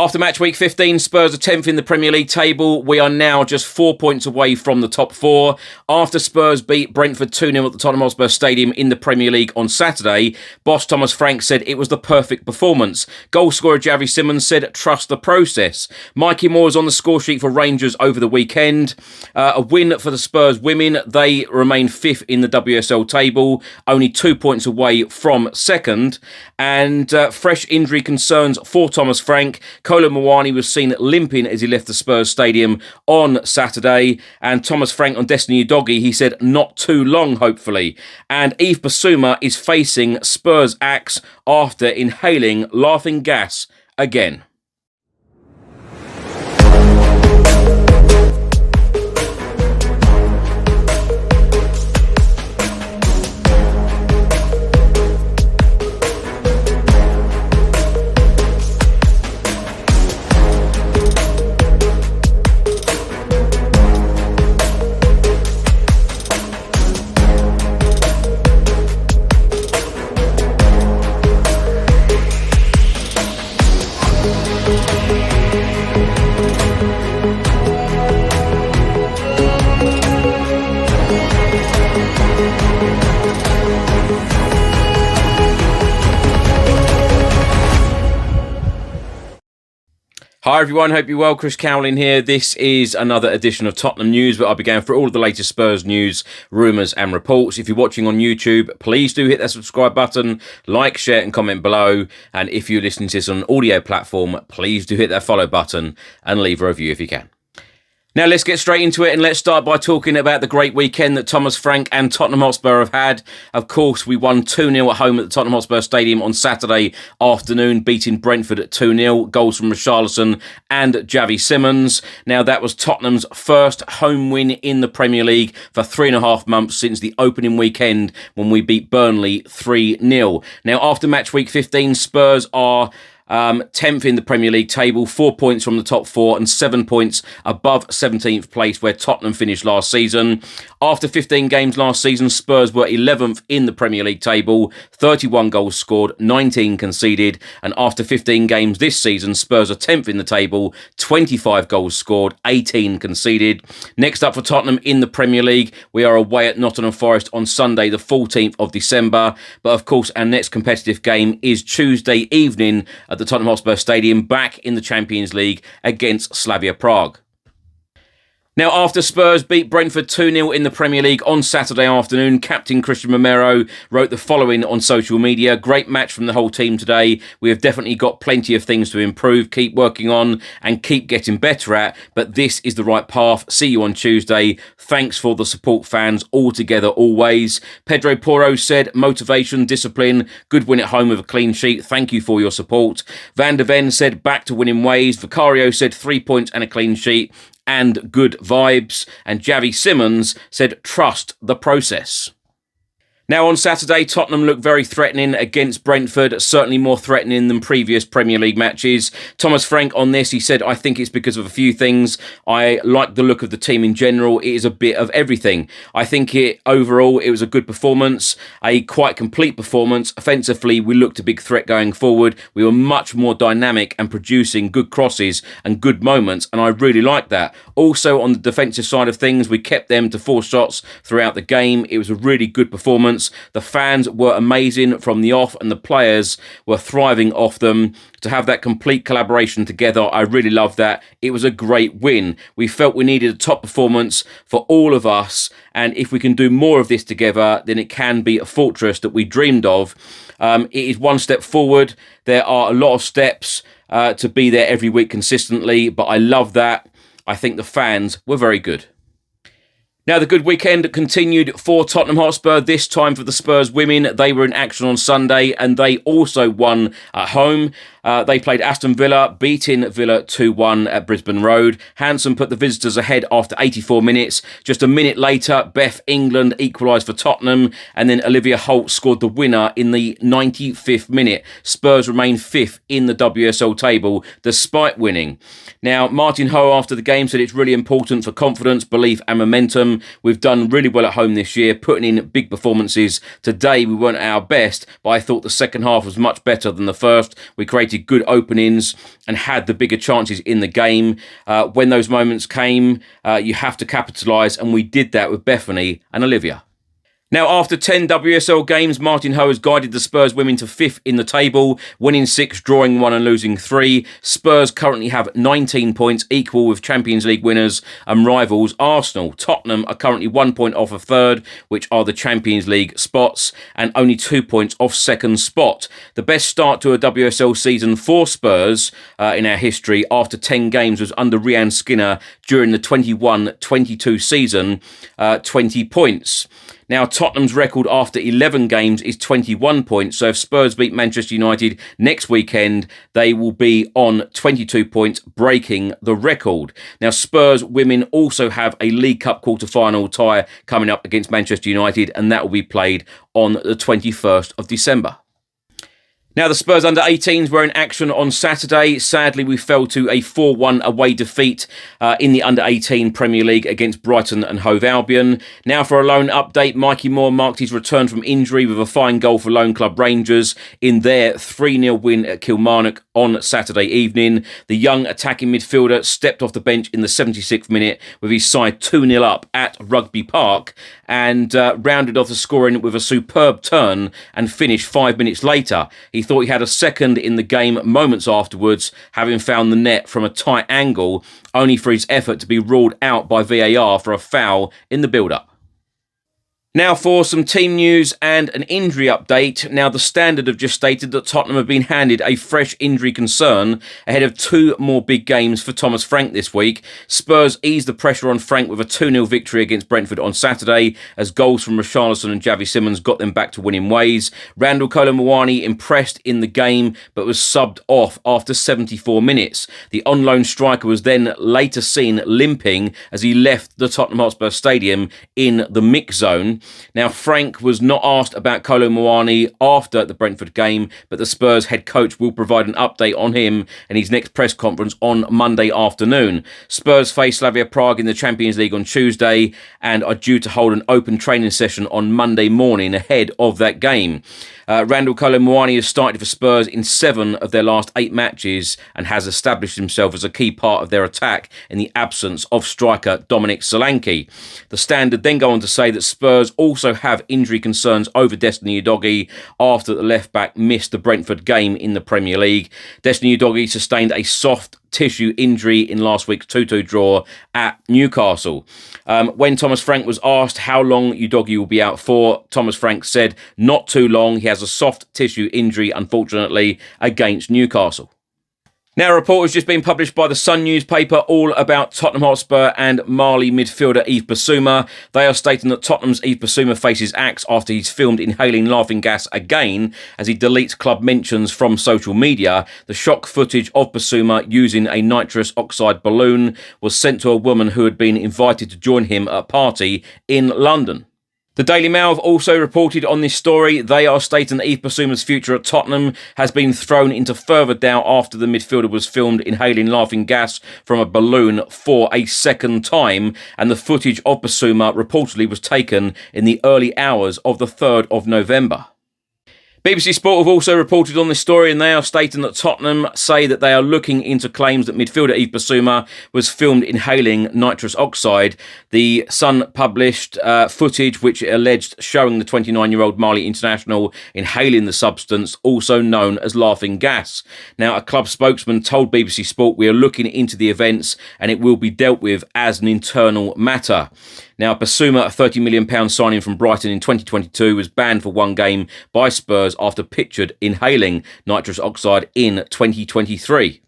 After match week 15, Spurs are 10th in the Premier League table. We are now just 4 points away from the top four. After Spurs beat Brentford 2-0 at the Tottenham Hotspur Stadium in the Premier League on Saturday, boss Thomas Frank said it was the perfect performance. Goal scorer Yves Bissouma said, trust the process. Mikey Moore is on the score sheet for Rangers over the weekend. A win for the Spurs women. They remain 5th in the WSL table, only 2 points away from second. And fresh injury concerns for Thomas Frank. Kolo Muani was seen limping as he left the Spurs stadium on Saturday. And Thomas Frank on Destiny Udogie, he said, not too long, hopefully. And Yves Bissouma is facing Spurs axe after inhaling laughing gas again. Hi everyone, hope you're well. Chris Cowlin here. This is another edition of Tottenham News, where I'll be going through all of the latest Spurs news, rumours and reports. If you're watching on YouTube, please do hit that subscribe button, like, share and comment below. And if you're listening to this on an audio platform, please do hit that follow button and leave a review if you can. Now let's get straight into it, and let's start by talking about the great weekend that Thomas Frank and Tottenham Hotspur have had. Of course, we won 2-0 at home at the Tottenham Hotspur Stadium on Saturday afternoon, beating Brentford at 2-0. Goals from Richarlison and Javi Simmons. Now that was Tottenham's first home win in the Premier League for 3.5 months since the opening weekend when we beat Burnley 3-0. Now after match week 15, Spurs are 10th in the Premier League table, 4 points from the top four and 7 points above 17th place where Tottenham finished last season. After 15 games last season, Spurs were 11th in the Premier League table, 31 goals scored, 19 conceded. And after 15 games this season, Spurs are 10th in the table, 25 goals scored, 18 conceded. Next up for Tottenham in the Premier League, we are away at Nottingham Forest on Sunday the 14th of December. But of course, our next competitive game is Tuesday evening at the Tottenham Hotspur Stadium, back in the Champions League against Slavia Prague. Now, after Spurs beat Brentford 2-0 in the Premier League on Saturday afternoon, captain Christian Romero wrote the following on social media. Great match from the whole team today. We have definitely got plenty of things to improve, keep working on and keep getting better at, but this is the right path. See you on Tuesday. Thanks for the support, fans, all together always. Pedro Porro said, motivation, discipline, good win at home with a clean sheet. Thank you for your support. Van der Ven said, back to winning ways. Vicario said, 3 points and a clean sheet and good vibes. And Javi Simmons said, trust the process. Now on Saturday, Tottenham looked very threatening against Brentford, certainly more threatening than previous Premier League matches. Thomas Frank on this, he said, I think it's because of a few things. I like the look of the team in general. It is a bit of everything. I think overall it was a good performance, a quite complete performance. Offensively, we looked a big threat going forward. We were much more dynamic and producing good crosses and good moments, and I really like that. Also on the defensive side of things, we kept them to 4 shots throughout the game. It was a really good performance. The fans were amazing from the off and the players were thriving off them. To have that complete collaboration together, I really love that. It was a great win. We felt we needed a top performance for all of us, and if we can do more of this together, then it can be a fortress that we dreamed of. It is one step forward. There are a lot of steps to be there every week consistently, but I love that. I think the fans were very good. Now, the good weekend continued for Tottenham Hotspur, this time for the Spurs women. They were in action on Sunday and they also won at home. They played Aston Villa, beating Villa 2-1 at Brisbane Road. Hansen put the visitors ahead after 84 minutes. Just a minute later, Beth England equalised for Tottenham, and then Olivia Holt scored the winner in the 95th minute. Spurs remain 5th in the WSL table despite winning. Now, Martin Ho after the game said it's really important for confidence, belief and momentum. We've done really well at home this year, putting in big performances. Today we weren't at our best, but I thought the second half was much better than the first. We created created good openings and had the bigger chances in the game. When those moments came, you have to capitalise, and we did that with Bethany and Olivia. Now, after 10 WSL games, Martin Ho has guided the Spurs women to 5th in the table, winning 6, drawing 1 and losing 3. Spurs currently have 19 points, equal with Champions League winners and rivals Arsenal. Tottenham are currently 1 point off of 3rd, which are the Champions League spots, and only 2 points off 2nd spot. The best start to a WSL season for Spurs in our history after 10 games was under Rianne Skinner during the 21-22 season, 20 points. Now, Tottenham's record after 11 games is 21 points. So if Spurs beat Manchester United next weekend, they will be on 22 points, breaking the record. Now, Spurs women also have a League Cup quarter-final tie coming up against Manchester United, and that will be played on the 21st of December. Now, the Spurs under-18s were in action on Saturday. Sadly, we fell to a 4-1 away defeat in the under-18 Premier League against Brighton and Hove Albion. Now, for a loan update, Mikey Moore marked his return from injury with a fine goal for Loan Club Rangers in their 3-0 win at Kilmarnock on Saturday evening. The young attacking midfielder stepped off the bench in the 76th minute with his side 2-0 up at Rugby Park and rounded off the scoring with a superb turn and finished 5 minutes later. He thought he had a second in the game moments afterwards, having found the net from a tight angle, only for his effort to be ruled out by VAR for a foul in the build-up. Now for some team news and an injury update. Now, the Standard have just stated that Tottenham have been handed a fresh injury concern ahead of 2 more big games for Thomas Frank this week. Spurs eased the pressure on Frank with a 2-0 victory against Brentford on Saturday, as goals from Richarlison and Javi Simmons got them back to winning ways. Randal, Kolo, Muani impressed in the game, but was subbed off after 74 minutes. The on-loan striker was then later seen limping as he left the Tottenham Hotspur Stadium in the mix zone. Now, Frank was not asked about Kolo Muani after the Brentford game, but the Spurs head coach will provide an update on him in his next press conference on Monday afternoon. Spurs face Slavia Prague in the Champions League on Tuesday and are due to hold an open training session on Monday morning ahead of that game. Randal Kolo Muani has started for Spurs in 7 of their last 8 matches and has established himself as a key part of their attack in the absence of striker Dominic Solanke. The Standard then go on to say that Spurs also have injury concerns over Destiny Udogie after the left-back missed the Brentford game in the Premier League. Destiny Udogie sustained a soft tissue injury in last week's 2-2 draw at Newcastle. When Thomas Frank was asked how long Udogie will be out for, Thomas Frank said not too long. He has a soft tissue injury, unfortunately, against Newcastle. Now, a report has just been published by the Sun newspaper all about Tottenham Hotspur and Mali midfielder Yves Bissouma. They are stating that Tottenham's Yves Bissouma faces axe after he's filmed inhaling laughing gas again as he deletes club mentions from social media. The shock footage of Bissouma using a nitrous oxide balloon was sent to a woman who had been invited to join him at a party in London. The Daily Mail have also reported on this story. They are stating that Yves Bissouma's future at Tottenham has been thrown into further doubt after the midfielder was filmed inhaling laughing gas from a balloon for a second time, and the footage of Bissouma reportedly was taken in the early hours of the 3rd of November. BBC Sport have also reported on this story, and they are stating that Tottenham say that they are looking into claims that midfielder Yves Bissouma was filmed inhaling nitrous oxide. The Sun published footage which it alleged showing the 29-year-old Mali international inhaling the substance, also known as laughing gas. Now, a club spokesman told BBC Sport, "We are looking into the events and it will be dealt with as an internal matter." Now, Bissouma, a £30 million signing from Brighton in 2022, was banned for 1 game by Spurs after pictured inhaling nitrous oxide in 2023.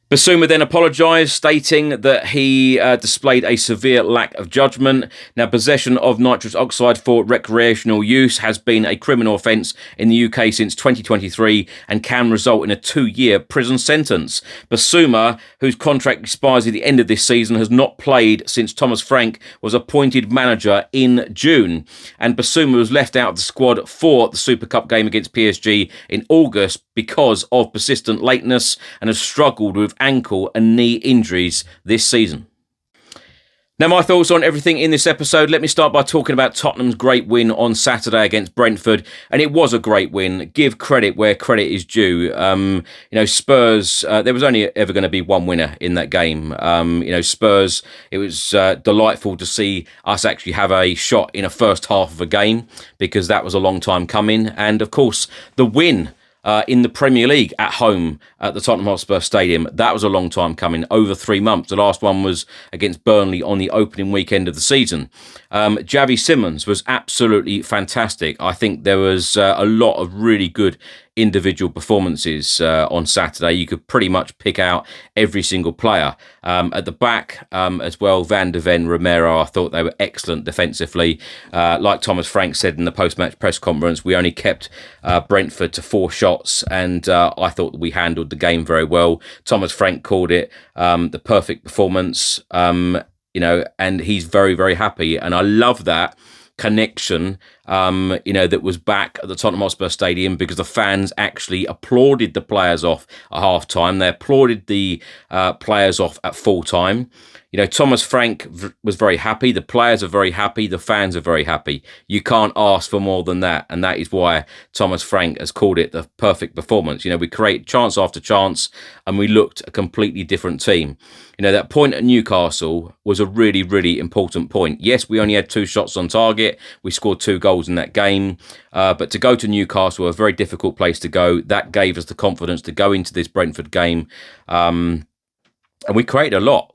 Bissouma then apologised, stating that he displayed a severe lack of judgment. Now, possession of nitrous oxide for recreational use has been a criminal offence in the UK since 2023 and can result in a 2-year prison sentence. Bissouma, whose contract expires at the end of this season, has not played since Thomas Frank was appointed manager in June. And Bissouma was left out of the squad for the Super Cup game against PSG in August because of persistent lateness and has struggled with ankle and knee injuries this season. Now, my thoughts on everything in this episode. Let me start by talking about Tottenham's great win on Saturday against Brentford. And it was a great win. Give credit where credit is due. Spurs, there was only ever going to be one winner in that game. Spurs, it was delightful to see us actually have a shot in a first half of a game, because that was a long time coming. And of course, the win in the Premier League at home at the Tottenham Hotspur Stadium. That was a long time coming, over 3 months. The last one was against Burnley on the opening weekend of the season. Javi Simmons was absolutely fantastic. I think there was a lot of really good individual performances on Saturday. You could pretty much pick out every single player. At the back as well, Van der Ven, Romero, I thought they were excellent defensively. Like Thomas Frank said in the post-match press conference, we only kept Brentford to 4 shots, and I thought we handled the game very well. Thomas Frank called it the perfect performance, and he's very, very happy. And I love that connection, that was back at the Tottenham Hotspur Stadium, because the fans actually applauded the players off at half time. They applauded the players off at full time. Thomas Frank was very happy. The players are very happy. The fans are very happy. You can't ask for more than that. And that is why Thomas Frank has called it the perfect performance. We create chance after chance, and we looked a completely different team. That point at Newcastle was a really, really important point. Yes, we only had 2 shots on target. We scored 2 goals in that game. But to go to Newcastle, a very difficult place to go, that gave us the confidence to go into this Brentford game. And we created a lot.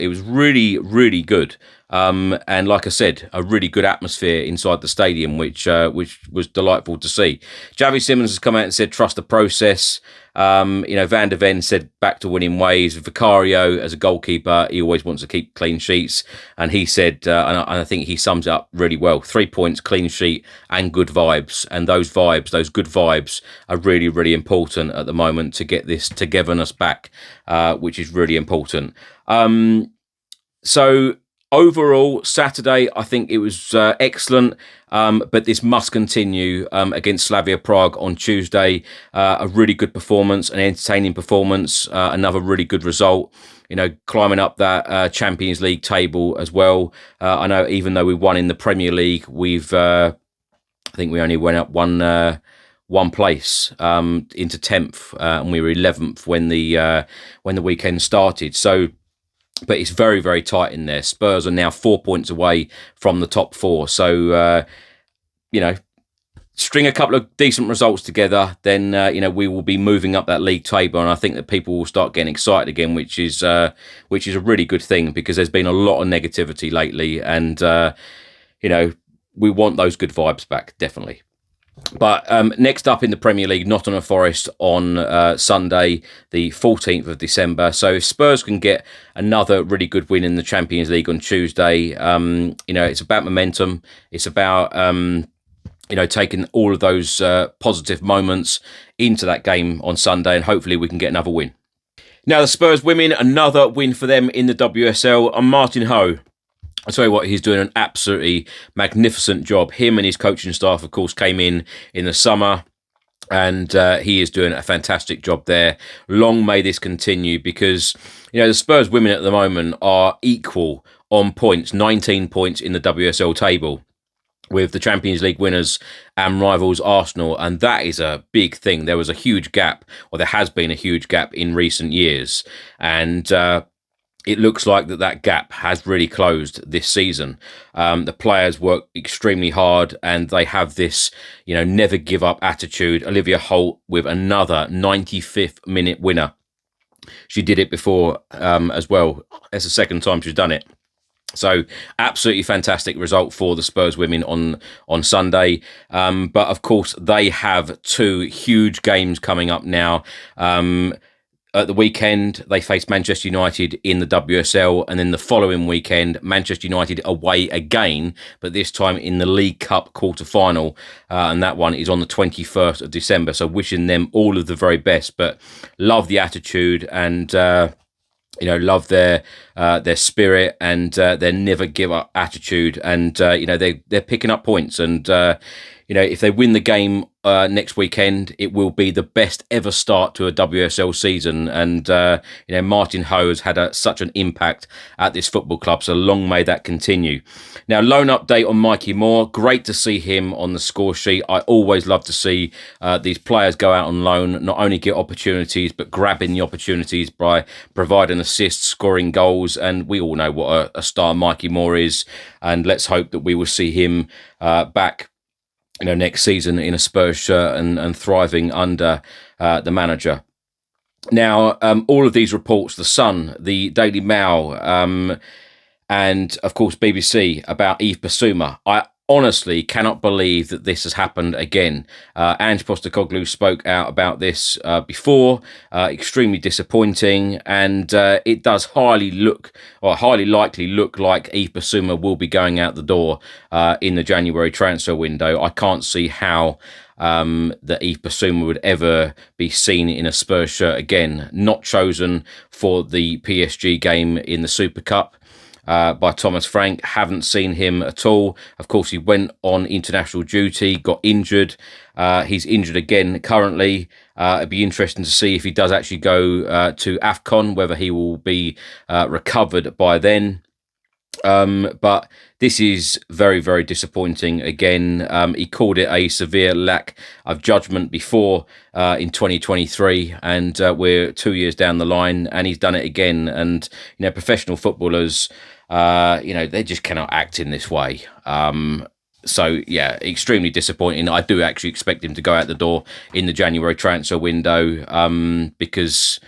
It was really, really good. And like I said, a really good atmosphere inside the stadium, which was delightful to see. Javi Simmons has come out and said, trust the process. Van der Ven said, back to winning ways. Vicario, as a goalkeeper, he always wants to keep clean sheets. And he said, and I think he sums it up really well, 3 points, clean sheet, and good vibes. And those good vibes are really, really important at the moment to get this togetherness back, which is really important. So overall, Saturday, I think it was excellent, but this must continue against Slavia Prague on Tuesday. A really good performance, an entertaining performance, another really good result. Climbing up that Champions League table as well. I know even though we won in the Premier League, I think we only went up one place into 10th, and we were 11th when the weekend started. So, but it's very, very tight in there. Spurs are now 4 points away from the top 4. So, string a couple of decent results together, then, we will be moving up that league table. And I think that people will start getting excited again, which is a really good thing, because there's been a lot of negativity lately. And, we want those good vibes back, definitely. But next up in the Premier League, Nottingham Forest on Sunday, the 14th of December. So if Spurs can get another really good win in the Champions League on Tuesday, it's about momentum. It's about, taking all of those positive moments into that game on Sunday, and hopefully we can get another win. Now, the Spurs women, another win for them in the WSL. And Martin Ho, I tell you what, he's doing an absolutely magnificent job. Him and his coaching staff, of course, came in the summer, and he is doing a fantastic job there. Long may this continue, because, the Spurs women at the moment are equal on points, 19 points in the WSL table, with the Champions League winners and rivals Arsenal, and that is a big thing. There was a huge gap, or there has been a huge gap in recent years, and it looks like that gap has really closed this season. The players work extremely hard, and they have this, never give up attitude. Olivia Holt with another 95th minute winner. She did it before as well. It's the second time she's done it. So absolutely fantastic result for the Spurs women on Sunday. But of course, they have 2 huge games coming up now. At the weekend, they faced Manchester United in the WSL, and then the following weekend, Manchester United away again, but this time in the League Cup quarter-final, and that one is on the 21st of December, so wishing them all of the very best, but love the attitude, and love their spirit, and their never give up attitude, and they're picking up points, and if they win the game next weekend, it will be the best ever start to a WSL season. And, Martin Ho has had such an impact at this football club. So long may that continue. Now, loan update on Mikey Moore. Great to see him on the score sheet. I always love to see these players go out on loan, not only get opportunities, but grabbing the opportunities by providing assists, scoring goals. And we all know what a star Mikey Moore is. And let's hope that we will see him back next season in a Spurs shirt and thriving under the manager. Now, all of these reports, The Sun, the Daily Mail, and of course BBC about Yves Bissouma, I honestly cannot believe that this has happened again. Ange Postecoglou spoke out about this before, extremely disappointing, and it does highly likely look like Yves Bissouma will be going out the door in the January transfer window. I can't see how that Yves Bissouma would ever be seen in a Spurs shirt again. Not chosen for the PSG game in the Super Cup by Thomas Frank. Haven't seen him at all. Of course, he went on international duty, got injured. He's injured again currently. It'd be interesting to see if he does actually go to AFCON, whether he will be recovered by then. But this is very, very disappointing again. He called it a severe lack of judgment before in 2023, and we're 2 years down the line, and he's done it again. And professional footballers, they just cannot act in this way. So yeah, extremely disappointing. I do actually expect him to go out the door in the January transfer window because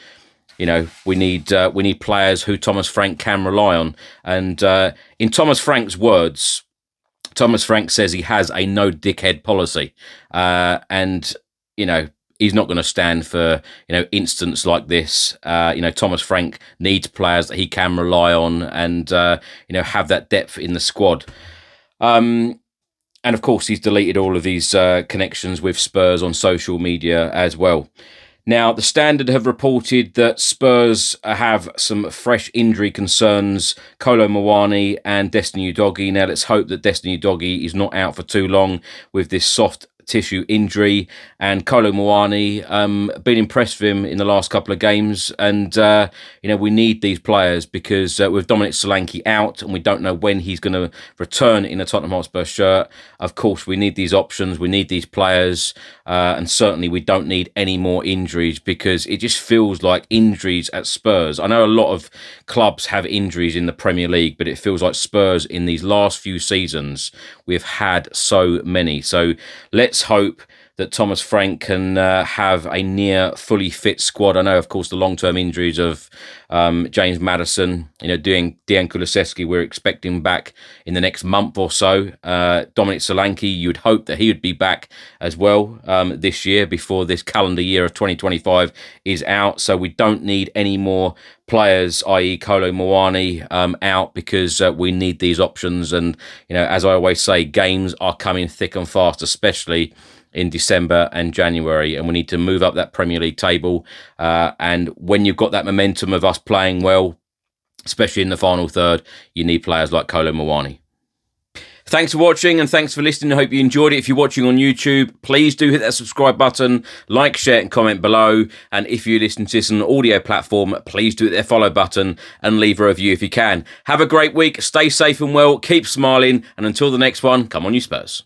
we need players who Thomas Frank can rely on. And in Thomas Frank's words, Thomas Frank says he has a no dickhead policy, and he's not going to stand for incidents like this. Thomas Frank needs players that he can rely on and have that depth in the squad. And of course, he's deleted all of these connections with Spurs on social media as well. Now, the Standard have reported that Spurs have some fresh injury concerns, Kolo Muani and Destiny Udogie. Now, let's hope that Destiny Udogie is not out for too long with this soft tissue injury. And Kolo Muani, been impressed with him in the last couple of games. And, we need these players because with Dominic Solanke out and we don't know when he's going to return in a Tottenham Hotspur shirt. Of course, we need these options. We need these players. And certainly we don't need any more injuries because it just feels like injuries at Spurs. I know a lot of clubs have injuries in the Premier League, but it feels like Spurs in these last few seasons, we've had so many. So let's hope that Thomas Frank can have a near fully fit squad. I know, of course, the long-term injuries of James Maddison, Dejan Kulusevski, we're expecting back in the next month or so. Dominic Solanke, you'd hope that he would be back as well this year before this calendar year of 2025 is out. So we don't need any more players, i.e. Kolo Muani, out because we need these options. And, as I always say, games are coming thick and fast, especially in December and January, and we need to move up that Premier League table. And when you've got that momentum of us playing well, especially in the final third, you need players like Kolo Muani. Thanks for watching and thanks for listening. I hope you enjoyed it. If you're watching on YouTube, please do hit that subscribe button, like, share and comment below. And if you listen to this on an audio platform, please do hit that follow button and leave a review if you can. Have a great week. Stay safe and well. Keep smiling. And until the next one, come on you Spurs.